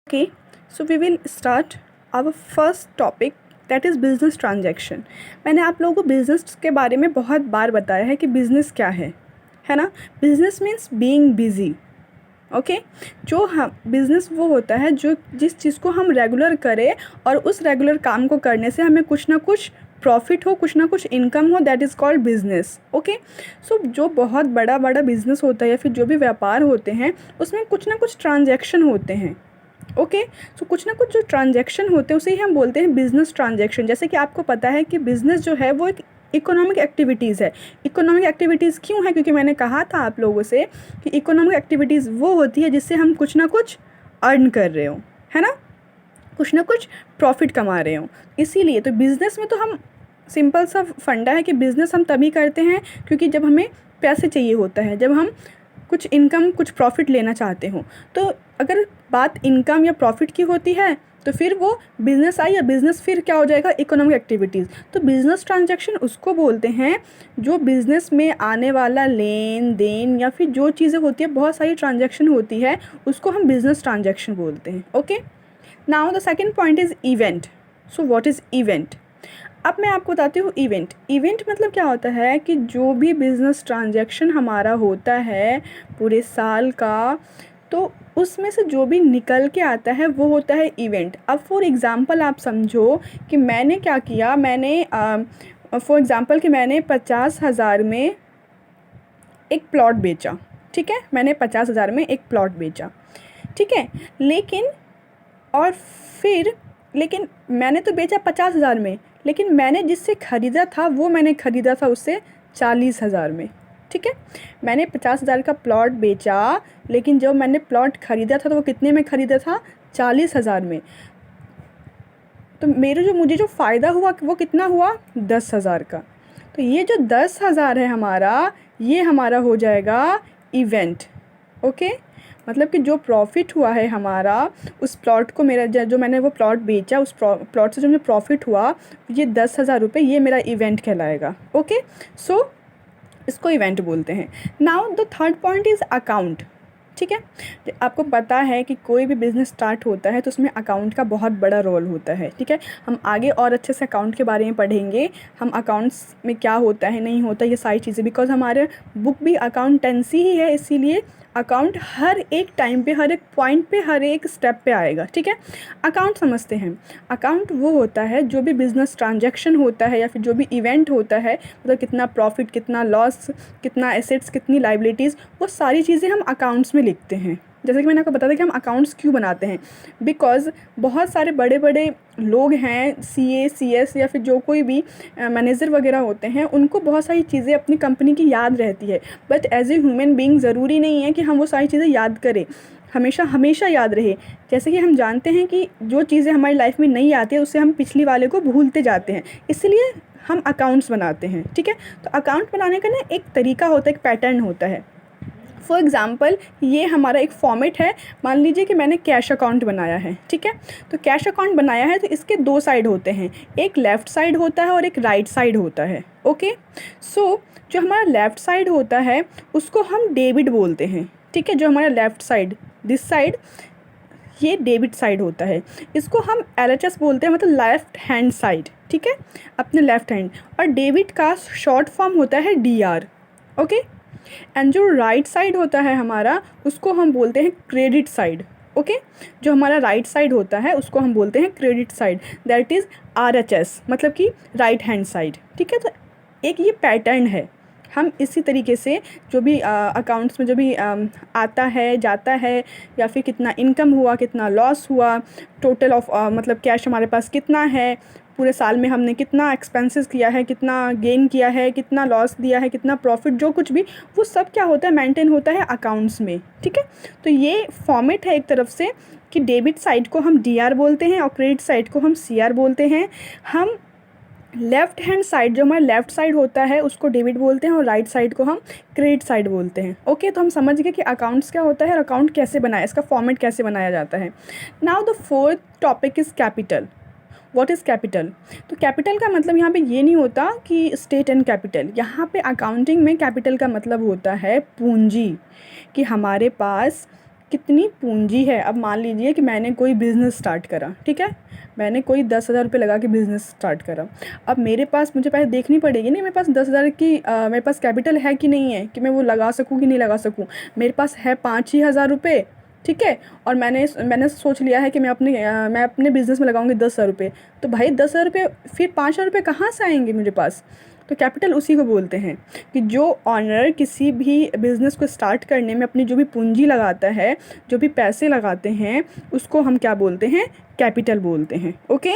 Okay, so we will start our first topic that is business transaction. मैंने आप लोगों को बिज़नेस के बारे में बहुत बार बताया है कि बिज़नेस क्या है ना. Business means being busy. Okay, जो हम बिज़नेस वो होता है जो जिस चीज़ को हम रेगुलर करें और उस रेगुलर काम को करने से हमें कुछ ना कुछ प्रॉफिट हो, कुछ ना कुछ इनकम हो, that is called business. Okay, so जो बहुत बड़ा बड़ा बिज़नेस होता है या फिर जो भी व्यापार होते हैं उसमें कुछ ना कुछ ट्रांजैक्शन होते हैं. ओके, सो कुछ ना कुछ जो ट्रांजैक्शन होते हैं उसे ही हम बोलते हैं बिज़नेस ट्रांजैक्शन. जैसे कि आपको पता है कि बिज़नेस जो है वो एक इकोनॉमिक एक्टिविटीज़ है. इकोनॉमिक एक्टिविटीज़ क्यों है? क्योंकि मैंने कहा था आप लोगों से कि इकोनॉमिक एक्टिविटीज़ वो होती है जिससे हम कुछ ना कुछ अर्न कर रहे हो, है ना, कुछ ना कुछ प्रॉफिट कमा रहे हो. इसीलिए तो बिज़नेस में तो हम सिंपल सा फंडा है कि बिज़नेस हम तभी करते हैं क्योंकि जब हमें पैसे चाहिए होता है, जब हम कुछ इनकम कुछ प्रॉफिट लेना चाहते हो. तो अगर बात इनकम या प्रॉफिट की होती है तो फिर वो बिज़नेस आई, या बिज़नेस फिर क्या हो जाएगा, इकोनॉमिक एक्टिविटीज़. तो बिज़नेस ट्रांजैक्शन उसको बोलते हैं जो बिज़नेस में आने वाला लेन देन या फिर जो चीज़ें होती है, बहुत सारी ट्रांजैक्शन होती है, उसको हम बिज़नेस ट्रांजैक्शन बोलते हैं. Okay, now the second point is event. So what is event? अब मैं आपको बताती हूँ इवेंट. इवेंट मतलब क्या होता है कि जो भी बिज़नेस ट्रांजैक्शन हमारा होता है पूरे साल का, तो उसमें से जो भी निकल के आता है वो होता है इवेंट. अब फॉर एग्ज़ाम्पल आप समझो कि मैंने क्या किया, मैंने फॉर एग्ज़ाम्पल कि मैंने 50,000 में एक प्लॉट बेचा. ठीक है, मैंने 50,000 में एक प्लॉट बेचा. ठीक है, लेकिन और फिर लेकिन मैंने तो बेचा 50,000 में, लेकिन मैंने जिससे ख़रीदा था वो मैंने ख़रीदा था उससे 40,000 में. ठीक है, मैंने 50,000 का प्लॉट बेचा, लेकिन जब मैंने प्लॉट ख़रीदा था तो वो कितने में ख़रीदा था, 40,000 में. तो मुझे जो फ़ायदा हुआ वो कितना हुआ, 10,000 का. तो ये जो 10,000 है हमारा, ये हमारा हो जाएगा इवेंट. ओके, मतलब कि जो प्रॉफिट हुआ है हमारा उस प्लॉट को, मेरा जो मैंने वो प्लॉट बेचा, उस प्लॉट से जो मुझे प्रॉफिट हुआ, ये 10,000 रुपये, ये मेरा इवेंट कहलाएगा. ओके, सो इसको इवेंट बोलते हैं. Now the third point is account. ठीक है, आपको पता है कि कोई भी बिज़नेस स्टार्ट होता है तो उसमें अकाउंट का बहुत बड़ा रोल होता है. ठीक है, हम आगे और अच्छे से अकाउंट के बारे में पढ़ेंगे, हम अकाउंट्स में क्या होता है नहीं होता ये सारी चीज़ें, बिकॉज हमारे बुक भी अकाउंटेंसी ही है, इसीलिए अकाउंट हर एक टाइम पे, हर एक पॉइंट पे, हर एक स्टेप पे आएगा. ठीक है, अकाउंट समझते हैं. अकाउंट वो होता है जो भी बिज़नेस ट्रांजैक्शन होता है या फिर जो भी इवेंट होता है, मतलब कितना प्रॉफिट, कितना लॉस, कितना एसेट्स, कितनी लाइबिलिटीज़, वो सारी चीज़ें हम अकाउंट्स में लिखते हैं. जैसे कि मैंने आपको बताया कि हम अकाउंट्स क्यों बनाते हैं, बिकॉज़ बहुत सारे बड़े बड़े लोग हैं, सीए, सीएस या फिर जो कोई भी मैनेजर वगैरह होते हैं, उनको बहुत सारी चीज़ें अपनी कंपनी की याद रहती है. But as a human being ज़रूरी नहीं है कि हम वो सारी चीज़ें याद करें, हमेशा हमेशा याद रहे. जैसे कि हम जानते हैं कि जो चीज़ें हमारी लाइफ में नहीं आती है उससे हम पिछली वाले को भूलते जाते हैं, इसलिए हम अकाउंट्स बनाते हैं. ठीक है, तो अकाउंट बनाने का ना एक तरीका होता है, एक पैटर्न होता है. फॉर एग्ज़ाम्पल ये हमारा एक फॉर्मेट है. मान लीजिए कि मैंने कैश अकाउंट बनाया है. ठीक है, तो कैश अकाउंट बनाया है तो इसके दो साइड होते हैं, एक लेफ़्ट साइड होता है और एक राइट साइड होता है. ओके, सो जो हमारा लेफ़्ट साइड होता है उसको हम डेबिट बोलते हैं. ठीक है, जो हमारा लेफ़्ट साइड, दिस साइड, ये डेबिट साइड होता है. इसको हम LHS बोलते हैं, मतलब लेफ़्ट हैंड साइड. ठीक है, अपने लेफ़्ट हैंड. और डेबिट का शॉर्ट फॉर्म होता है DR. ओके, एंड जो राइट साइड होता है हमारा उसको हम बोलते हैं क्रेडिट साइड. ओके, जो हमारा राइट साइड होता है उसको हम बोलते हैं credit side, that is RHS, मतलब कि राइट हैंड साइड. ठीक है, तो एक ये पैटर्न है. हम इसी तरीके से जो भी अकाउंट्स में जो भी आता है जाता है, या फिर कितना इनकम हुआ, कितना लॉस हुआ, टोटल ऑफ मतलब कैश हमारे पास कितना है, पूरे साल में हमने कितना एक्सपेंसेस किया है, कितना गेन किया है, कितना लॉस दिया है, कितना प्रॉफिट, जो कुछ भी, वो सब क्या होता है, मेंटेन होता है अकाउंट्स में. ठीक है, तो ये फॉर्मेट है एक तरफ से कि डेबिट साइड को हम DR बोलते हैं और क्रेडिट साइड को हम CR बोलते हैं. हम लेफ़्ट हैंड साइड, जो हमारा लेफ़्ट साइड होता है उसको डेबिट बोलते हैं और राइट साइड को हम क्रेडिट साइड बोलते हैं. ओके, तो हम समझ गए कि अकाउंट्स क्या होता है और अकाउंट कैसे बनाया, इसका फॉर्मेट कैसे बनाया जाता है. Now the fourth topic is capital. What is capital? तो कैपिटल का मतलब यहाँ पे ये नहीं होता कि स्टेट एंड कैपिटल. यहाँ पे अकाउंटिंग में कैपिटल का मतलब होता है पूंजी, कि हमारे पास कितनी पूंजी है। अब मान लीजिए कि मैंने कोई बिज़नेस स्टार्ट करा, ठीक है, मैंने कोई 10,000 रुपये लगा के बिज़नेस स्टार्ट करा। अब मेरे पास मुझे पहले देखनी पड़ेगी नहीं, मेरे पास 10,000 की मेरे पास कैपिटल है कि नहीं है, कि मैं वो लगा सकूँ कि नहीं लगा सकूँ। मेरे पास है 5,000 रुपये, ठीक है, और मैंने सोच लिया है कि मैं अपने बिज़नेस में लगाऊंगी 10,000 रुपये। तो भाई 10,000 रुपये, फिर 5,000 रुपये कहाँ से आएंगे मेरे पास। तो कैपिटल उसी को बोलते हैं कि जो ऑनर किसी भी बिज़नेस को स्टार्ट करने में अपनी जो भी पूंजी लगाता है, जो भी पैसे लगाते हैं, उसको हम क्या बोलते हैं, कैपिटल बोलते हैं। ओके।